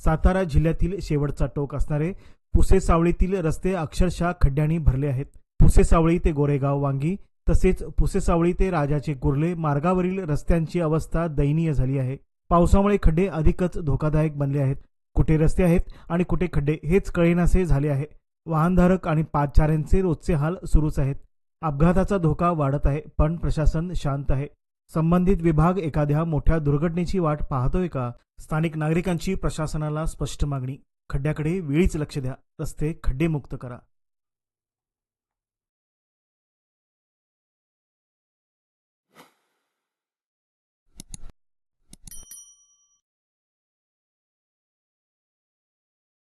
सातारा जिल्ह्यातील शेवटचा टोक असणारे पुसेसावळीतील रस्ते अक्षरशः खड्ड्यांनी भरले आहेत. पुसेसावळी ते गोरेगाव वांगी तसेच पुसेसावळी ते राजाचे कुर्ले मार्गावरील रस्त्यांची अवस्था दयनीय झाली आहे. पावसामुळे खड्डे अधिकच धोकादायक बनले आहेत. कुठे रस्ते आहेत आणि कुठे खड्डे हेच कळेनासे झाले आहे. वाहनधारक आणि पादचाऱ्यांचे रोजचे हाल सुरूच आहेत. अपघाताचा धोका वाढत आहे, पण प्रशासन शांत आहे. संबंधित विभाग एखाद्या मोठ्या दुर्घटनेची वाट पाहतोय का? स्थानिक नागरिकांची प्रशासनाला स्पष्ट मागणी. खड्ड्याकडे वेळीच लक्ष द्या. रस्ते खड्डेमुक्त करा.